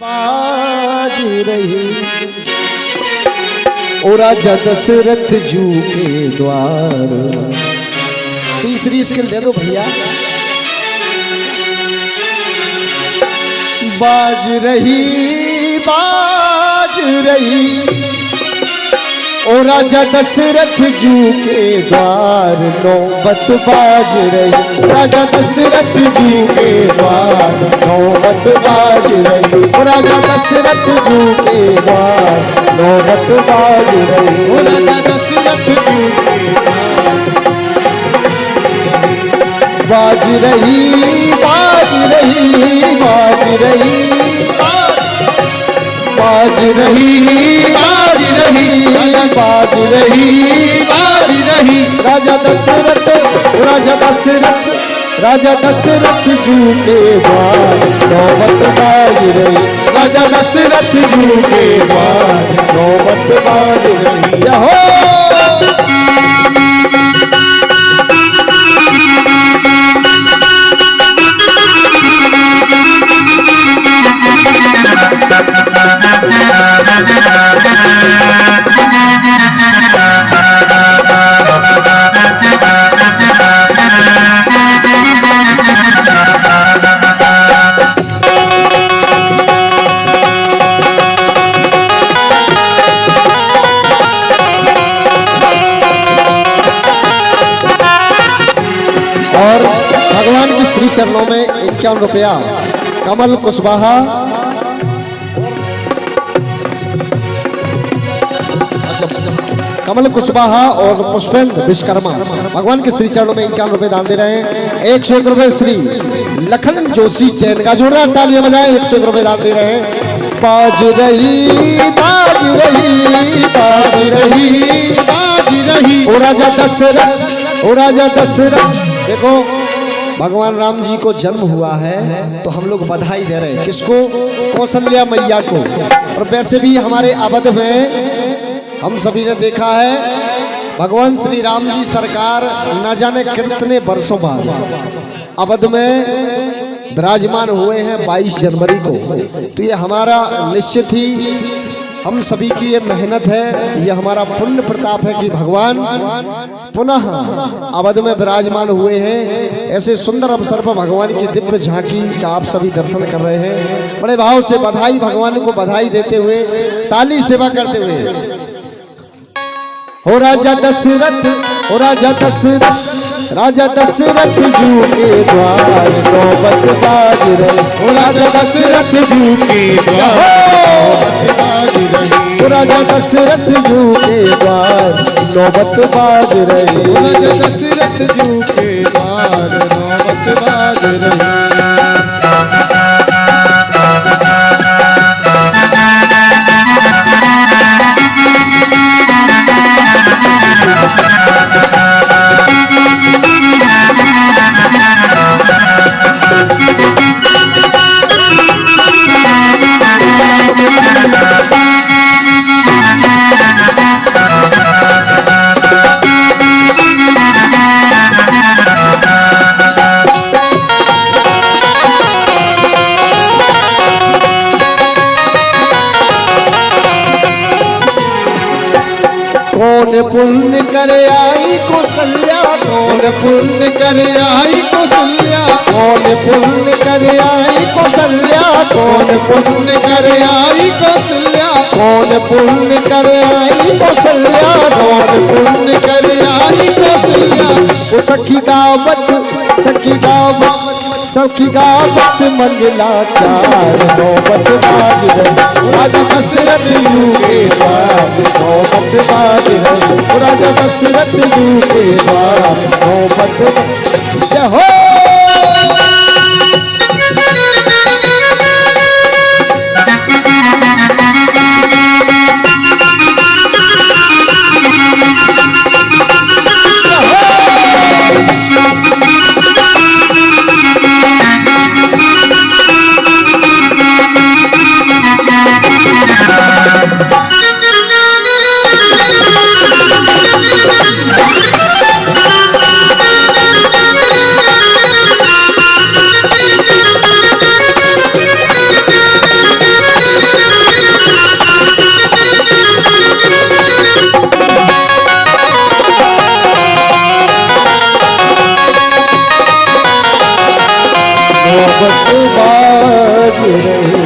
बाज रही और राजा दशरथ जू के द्वार। तीसरी स्किल दे दो भैया। बाज रही और राजा दशरथ जू के द्वार। नौबत बाज रही राजा दशरथ जू के द्वार। नौबत बाज रही राजा दशरथ जू के द्वार। नौबत बाज रही राजा दशरथ जू के द्वार। बाज रही बाज रही बाज रही बाज रही बाज रही बाज रही बाज रही राजा दशरथ राजा दशरथ जू के द्वार। नौबत बाज रही राजा दशरथ जू के द्वार। नौबत बाज रही हो। और भगवान की श्री चरणों में 51 रुपया कमल कुशवाहा। कमल कुशवाहा और पुष्पेंद्र विश्वकर्मा भगवान के श्री चरणों में 51 रुपए दान दे रहे हैं। 101 रुपए श्री लखन जोशी जैन का जोरदार तालियां बजाएं। 101 रुपए दान दे रहे हैं। बाज रही बाज रही बाज रही बाज रही ओ राजा दशरथ देखो भगवान राम जी को जन्म हुआ है तो हम लोग बधाई दे रहे हैं। किसको? कौशल्या मैया को। और वैसे भी हमारे अवध में हम सभी ने देखा है भगवान श्री राम जी सरकार न जाने कितने वर्षों बाद अवध में विराजमान हुए हैं 22 जनवरी को। तो ये हमारा निश्चित ही हम सभी की ये मेहनत है, ये हमारा पुण्य प्रताप है कि भगवान पुनः अवध में विराजमान हुए हैं। ऐसे सुंदर अवसर पर भगवान की दिव्य झांकी का आप सभी दर्शन कर रहे हैं। बड़े भाव से बधाई, भगवान को बधाई देते हुए, ताली सेवा करते हुए। हो राजा दशरथ जू के द्वार। नौबत बाज रही हो राजा दशरथ जू के द्वार। हो राजा दशरथ जू के द्वार। नौबत बाज रही हो राजा दशरथ जू के द्वार। नौबत बाज रही। कौन पुण्य कर आई कौशल्या। कौन पुण्य कर आई कौशल्या। कौन पुण्य कर आई कौशल्या। कौन पुण्य कर आई कौशल्या। कौन पुण्य कर आई कौशल्या। कौन पुण्य कर आई कौशल्या। वो सखी गावत मंगलाचार। नौबत बाज रही राजा दशरथ जू के द्वार। नौबत बाज रही राजा दशरथ जू के द्वार। नौबत जय हो। मोहब्बत बाज रहे।